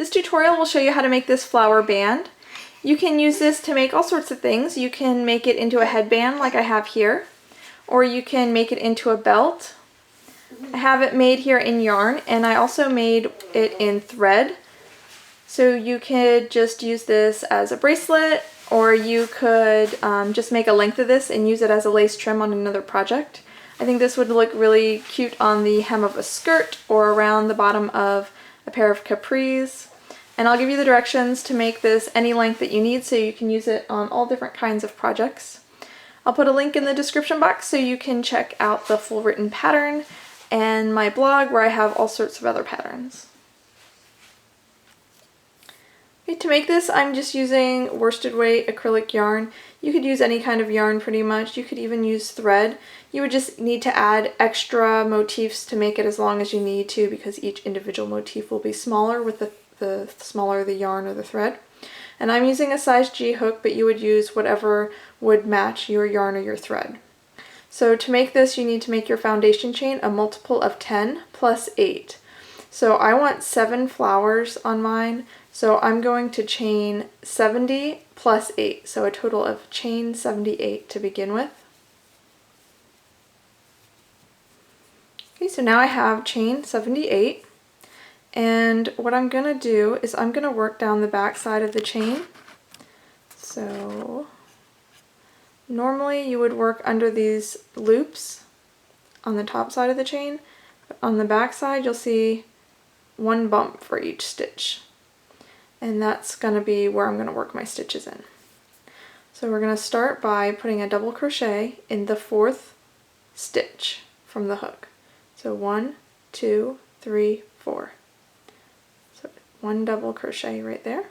This tutorial will show you how to make this flower band. You can use this to make all sorts of things. You can make it into a headband like I have here, or you can make it into a belt. I have it made here in yarn, and I also made it in thread. So you could just use this as a bracelet, or you could just make a length of this and use it as a lace trim on another project. I think this would look really cute on the hem of a skirt or around the bottom of a pair of capris. And I'll give you the directions to make this any length that you need so you can use it on all different kinds of projects. I'll put a link in the description box so you can check out the full written pattern and my blog where I have all sorts of other patterns. Okay, to make this, I'm just using worsted weight acrylic yarn. You could use any kind of yarn pretty much. You could even use thread. You would just need to add extra motifs to make it as long as you need to, because each individual motif will be smaller with the smaller the yarn or the thread. And I'm using a size G hook, but you would use whatever would match your yarn or your thread. So to make this, you need to make your foundation chain a multiple of 10 plus 8. So I want 7 flowers on mine, so I'm going to chain 70 plus 8, so a total of chain 78 to begin with. Okay, so now I have chain 78, and what I'm going to do is I'm going to work down the back side of the chain. So normally you would work under these loops on the top side of the chain, but on the back side you'll see one bump for each stitch. And that's going to be where I'm going to work my stitches in. So we're going to start by putting a double crochet in the 4th stitch from the hook. So 1, 2, 3, 4. So 1 double crochet right there.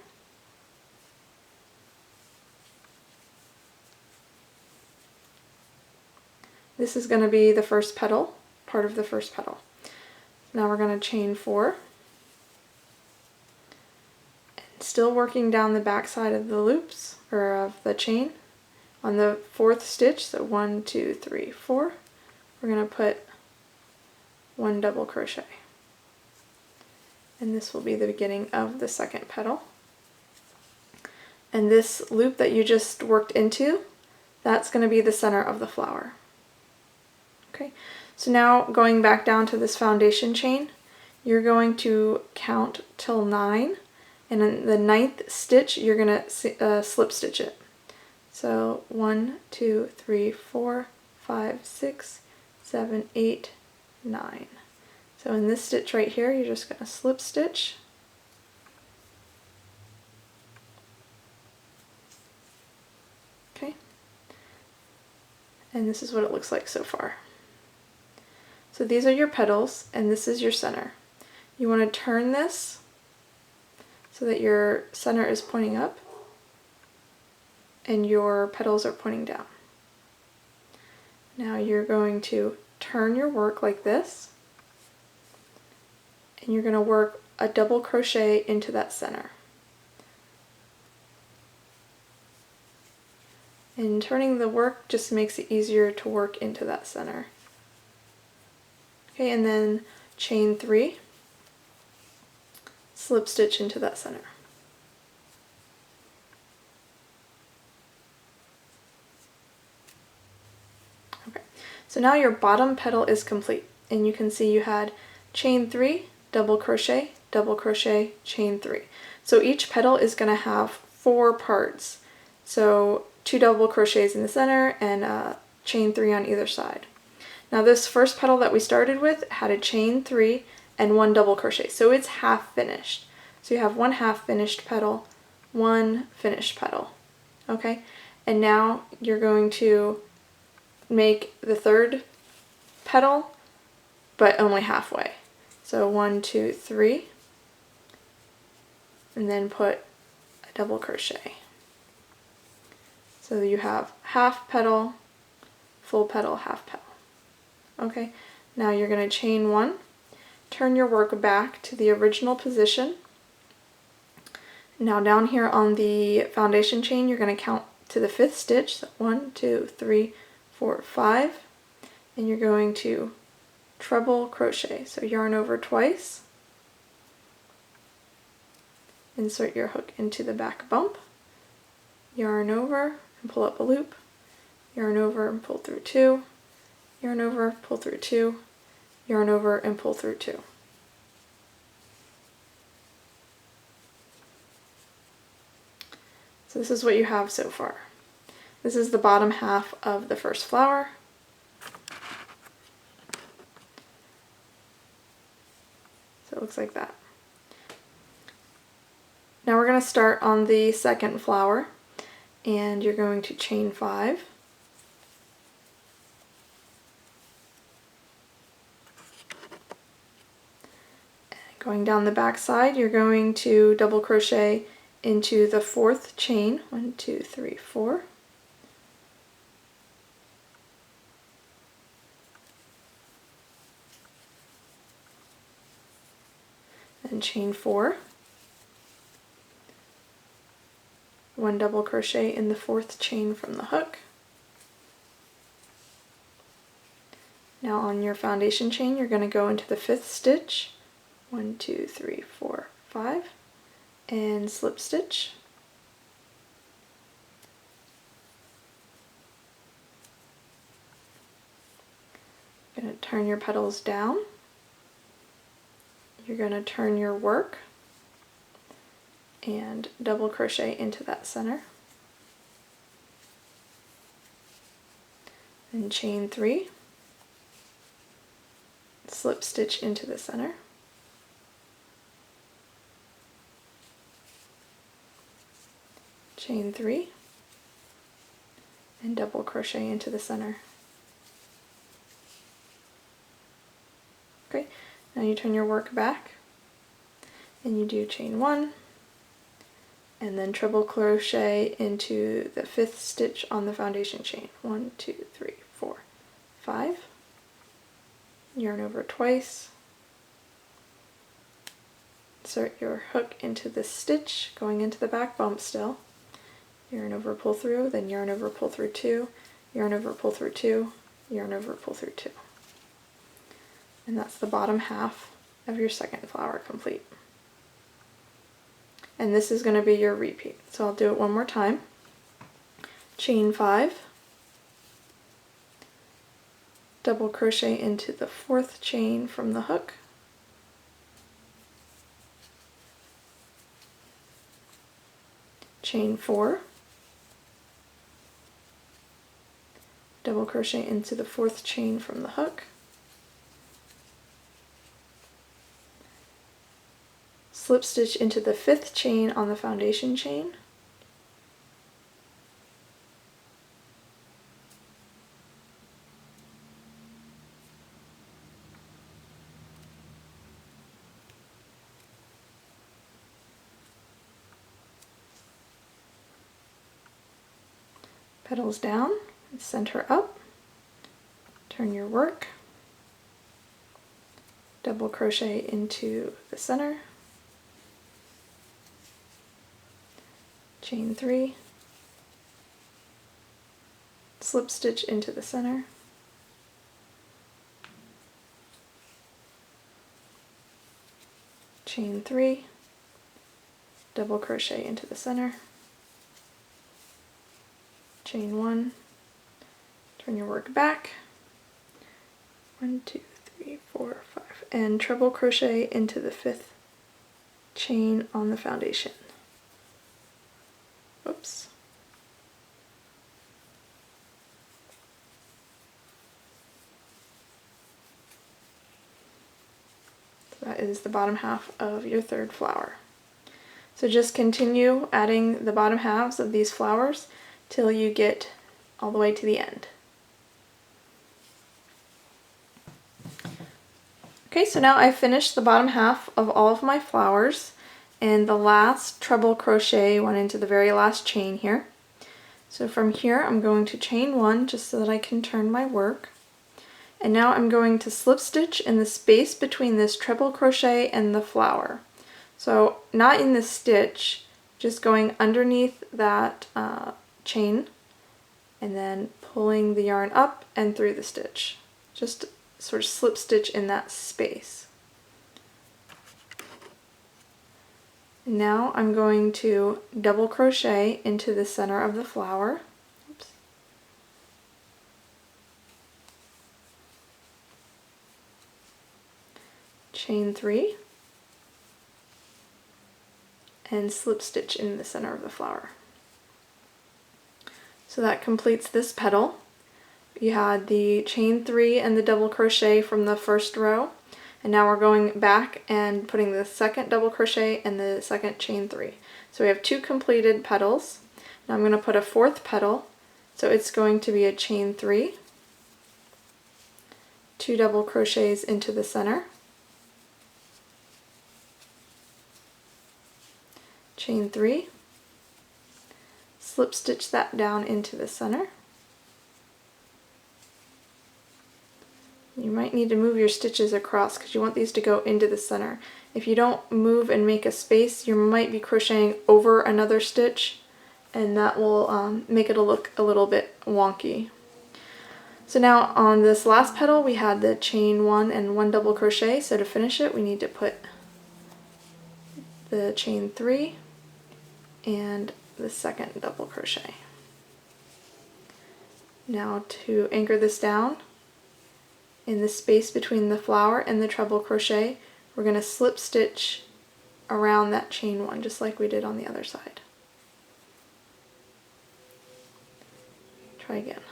This is going to be the first petal, part of the first petal. Now we're going to chain 4. Still working down the back side of the loops, or of the chain, on the 4th stitch, so 1, 2, 3, 4, we're going to put 1 double crochet. And this will be the beginning of the 2nd petal. And this loop that you just worked into, that's going to be the center of the flower. Okay, so now going back down to this foundation chain, you're going to count till 9. And in the 9th stitch, you're going to slip stitch it. So 1, 2, 3, 4, 5, 6, 7, 8, 9. So in this stitch right here, you're just going to slip stitch. Okay. And this is what it looks like so far. So these are your petals, and this is your center. You want to turn this so that your center is pointing up and your petals are pointing down. Now you're going to turn your work like this, and you're going to work a double crochet into that center. And turning the work just makes it easier to work into that center. Okay, and then chain 3. Slip stitch into that center. Okay, so now your bottom petal is complete, and you can see you had chain 3, double crochet, chain 3. So each petal is going to have 4 parts. So 2 double crochets in the center and chain 3 on either side. Now this first petal that we started with had a chain 3 and 1 double crochet, so it's half finished. So you have 1 half finished petal, 1 finished petal, okay? And now you're going to make the 3rd petal, but only halfway. So 1, 2, 3, and then put a double crochet. So you have half petal, full petal, half petal. Okay, now you're going to chain 1. Turn your work back to the original position. Now down here on the foundation chain, you're going to count to the 5th stitch. So 1, 2, 3, 4, 5. And you're going to treble crochet. So yarn over twice. insert your hook into the back bump, yarn over and pull up a loop, yarn over and pull through 2, yarn over, pull through 2, yarn over and pull through 2. So this is what you have so far. This is the bottom half of the first flower. So it looks like that. Now we're going to start on the second flower, and you're going to chain 5. Going down the back side, you're going to double crochet into the 4th chain. 1, 2, 3, 4. And chain 4. 1 double crochet in the 4th chain from the hook. Now on your foundation chain, you're going to go into the 5th stitch. 1, 2, 3, 4, 5, and slip stitch. You're going to turn your petals down. You're going to turn your work and double crochet into that center. And chain 3, slip stitch into the center. Chain 3, and double crochet into the center. Okay, now you turn your work back and you do chain 1 and then treble crochet into the 5th stitch on the foundation chain. 1, 2, 3, 4, 5. Yarn over twice. Insert your hook into the stitch going into the back bump still. Yarn over, pull through, then yarn over, pull through 2, yarn over, pull through 2, yarn over, pull through 2. And that's the bottom half of your second flower complete. And this is going to be your repeat. So I'll do it one more time. Chain 5, double crochet into the 4th chain from the hook, chain 4, double crochet into the 4th chain from the hook, slip stitch into the 5th chain on the foundation chain, petals down, center up, turn your work, double crochet into the center, chain 3, slip stitch into the center, chain 3, double crochet into the center, chain 1, turn your work back, 1, 2, 3, 4, 5, and treble crochet into the 5th chain on the foundation. Oops. So that is the bottom half of your third flower. So just continue adding the bottom halves of these flowers till you get all the way to the end. Okay, so now I've finished the bottom half of all of my flowers, and the last treble crochet went into the very last chain here. So from here I'm going to chain 1 just so that I can turn my work. And now I'm going to slip stitch in the space between this treble crochet and the flower. So not in the stitch, just going underneath that chain and then pulling the yarn up and through the stitch. Just sort of slip stitch in that space. Now I'm going to double crochet into the center of the flower. Oops. Chain 3 and slip stitch in the center of the flower. So that completes this petal. You had the chain 3 and the double crochet from the first row, and now we're going back and putting the second double crochet and the second chain 3. So we have 2 completed petals. Now I'm going to put a 4th petal, so it's going to be a chain 3, 2 double crochets into the center, chain 3, slip stitch that down into the center. You might need to move your stitches across because you want these to go into the center. If you don't move and make a space, you might be crocheting over another stitch, and that will make it look a little bit wonky. So now on this last petal we had the chain 1 and 1 double crochet, so to finish it we need to put the chain 3 and the second double crochet. Now to anchor this down, in the space between the flower and the treble crochet, we're going to slip stitch around that chain 1 just like we did on the other side. Try again.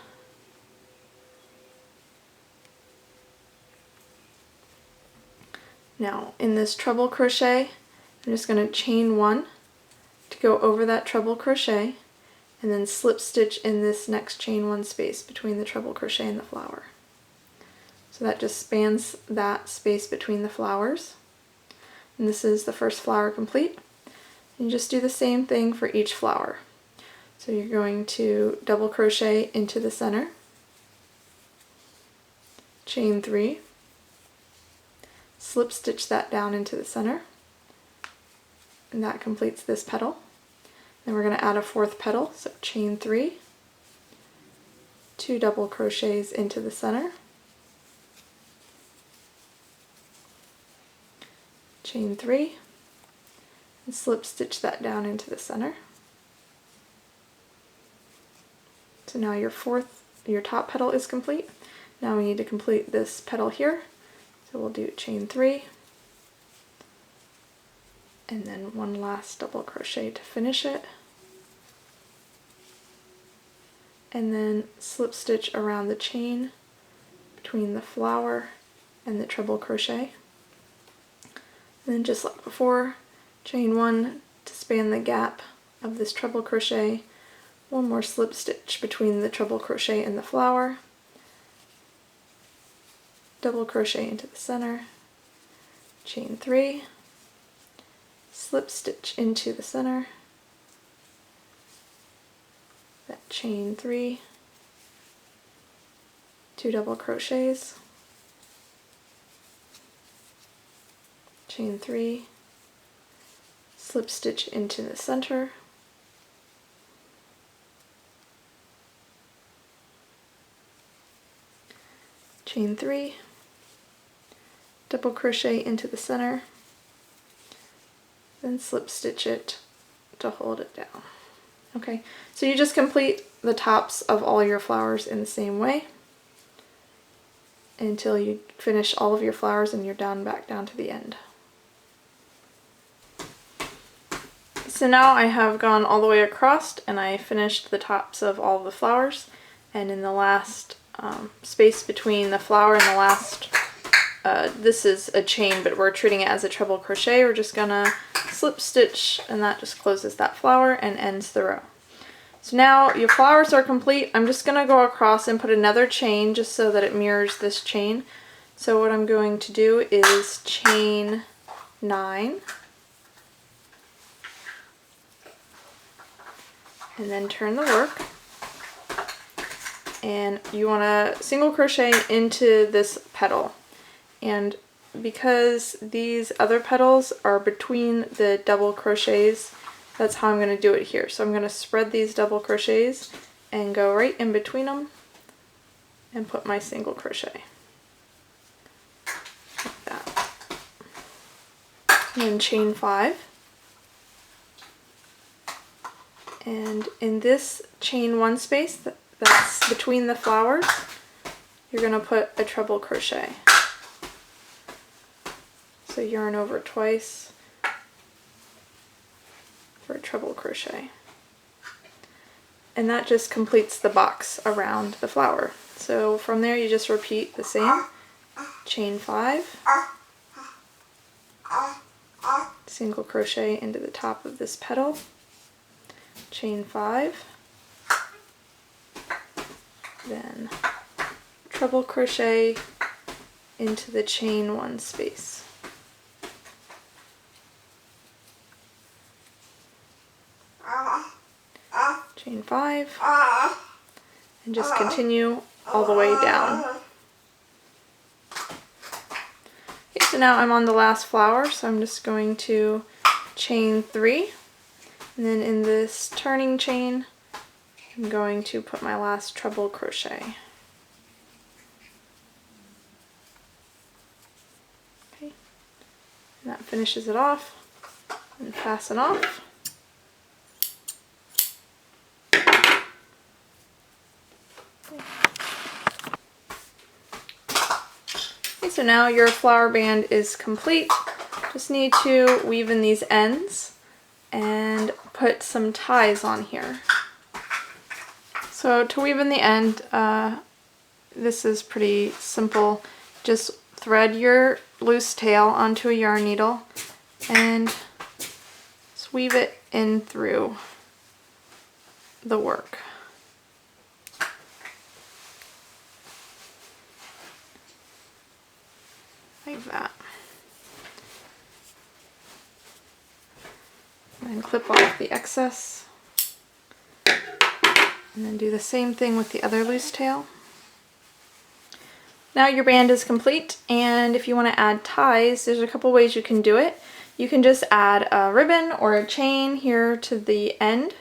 Now in this treble crochet, I'm just going to chain 1 to go over that treble crochet and then slip stitch in this next chain 1 space between the treble crochet and the flower. So that just spans that space between the flowers. And this is the first flower complete. And just do the same thing for each flower. So you're going to double crochet into the center, chain 3, slip stitch that down into the center, and that completes this petal. Then we're going to add a 4th petal, so chain 3, 2 double crochets into the center, chain 3, and slip stitch that down into the center. So now your top petal is complete. Now we need to complete this petal here. So we'll do chain 3, and then 1 last double crochet to finish it, and then slip stitch around the chain between the flower and the treble crochet. And then just like before, chain 1 to span the gap of this treble crochet, 1 more slip stitch between the treble crochet and the flower, double crochet into the center, chain 3, slip stitch into the center, that chain 3, 2 double crochets, chain 3, slip stitch into the center, chain 3, double crochet into the center, then slip stitch it to hold it down. Okay, so you just complete the tops of all your flowers in the same way until you finish all of your flowers and you're back down to the end. So now I have gone all the way across and I finished the tops of all of the flowers, and in the last space between the flower and the last, this is a chain but we're treating it as a treble crochet, we're just gonna slip stitch and that just closes that flower and ends the row. So now your flowers are complete. I'm just gonna go across and put another chain just so that it mirrors this chain. So what I'm going to do is chain 9 and then turn the work, and you want to single crochet into this petal, and because these other petals are between the double crochets, that's how I'm going to do it here. So I'm going to spread these double crochets and go right in between them and put my single crochet like that, and then chain 5, And in this chain 1 space that's between the flowers, you're going to put a treble crochet. So yarn over twice for a treble crochet. And that just completes the box around the flower. So from there you just repeat the same. Chain 5, single crochet into the top of this petal, chain 5, then treble crochet into the chain 1 space. Chain 5, and just continue all the way down. Okay, so now I'm on the last flower, so I'm just going to chain 3, and then in this turning chain I'm going to put my last treble crochet. Okay, and that finishes it off, and fasten off. Okay, so now your flower band is complete. Just need to weave in these ends and put some ties on here. So to weave in the end, this is pretty simple. Just thread your loose tail onto a yarn needle and just weave it in through the work. Like that. And then clip off the excess. And then do the same thing with the other loose tail. Now your band is complete, and if you want to add ties, there's a couple ways you can do it. You can just add a ribbon or a chain here to the end,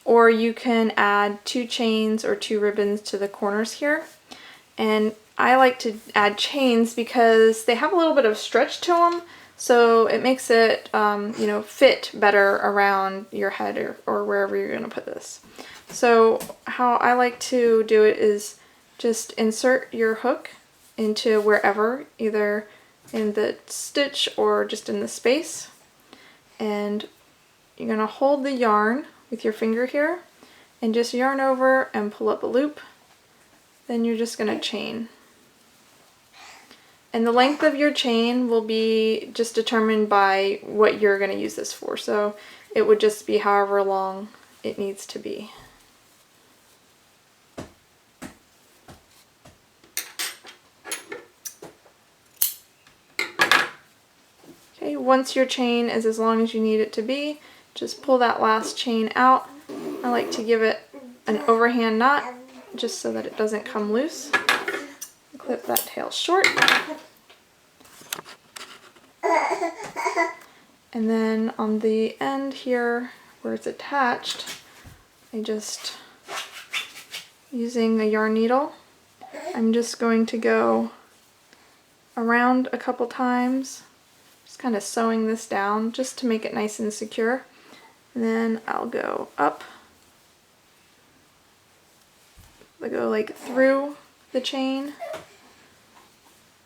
or you can add 2 chains or 2 ribbons to the corners here. And I like to add chains because they have a little bit of stretch to them, so it makes it you know, fit better around your head or wherever you're going to put this. So how I like to do it is just insert your hook into wherever, either in the stitch or just in the space, and you're going to hold the yarn with your finger here and just yarn over and pull up a loop. Then you're just going to chain. And the length of your chain will be just determined by what you're going to use this for. So it would just be however long it needs to be. Okay, once your chain is as long as you need it to be, just pull that last chain out. I like to give it an overhand knot just so that it doesn't come loose. Clip that tail short. And then on the end here where it's attached, I just, using a yarn needle, I'm just going to go around a couple times, just kind of sewing this down just to make it nice and secure. And then I'll go up. I'll go like through the chain,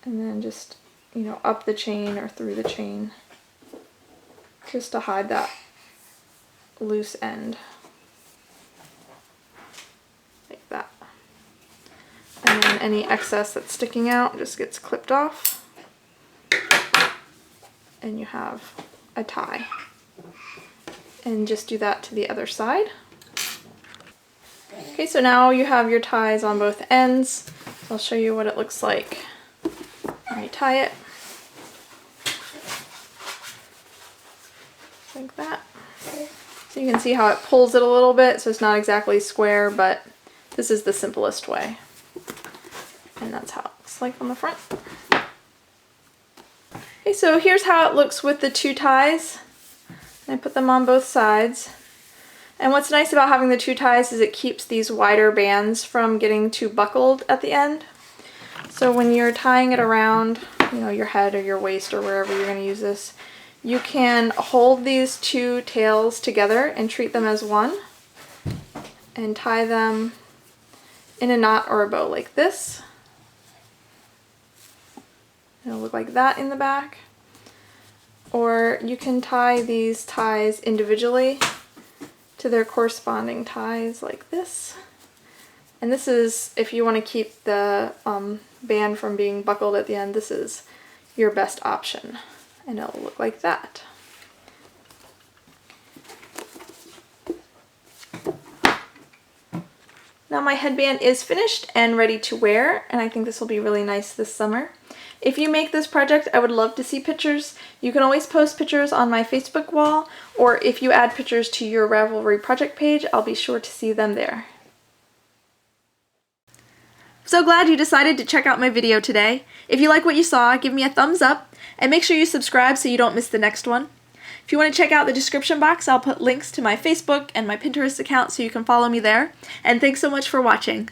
and then just, you know, up the chain or through the chain, just to hide that loose end. Like that. And then any excess that's sticking out just gets clipped off, and you have a tie. And just do that to the other side. Okay, so now you have your ties on both ends. I'll show you what it looks like when you tie it. Like that. So you can see how it pulls it a little bit, so it's not exactly square, but this is the simplest way. And that's how it looks like on the front. Okay, so here's how it looks with the 2 ties. I put them on both sides. And what's nice about having the 2 ties is it keeps these wider bands from getting too buckled at the end. So when you're tying it around, you know, your head or your waist or wherever you're going to use this, you can hold these 2 tails together and treat them as one. and tie them in a knot or a bow like this. It'll look like that in the back. Or you can tie these ties individually to their corresponding ties like this. And this is, if you want to keep the band from being buckled at the end, this is your best option. And it'll look like that. Now my headband is finished and ready to wear, and I think this will be really nice this summer. If you make this project, I would love to see pictures. You can always post pictures on my Facebook wall, or if you add pictures to your Ravelry project page, I'll be sure to see them there. So glad you decided to check out my video today. If you like what you saw, give me a thumbs up, and make sure you subscribe so you don't miss the next one. If you want to check out the description box, I'll put links to my Facebook and my Pinterest account so you can follow me there. And thanks so much for watching.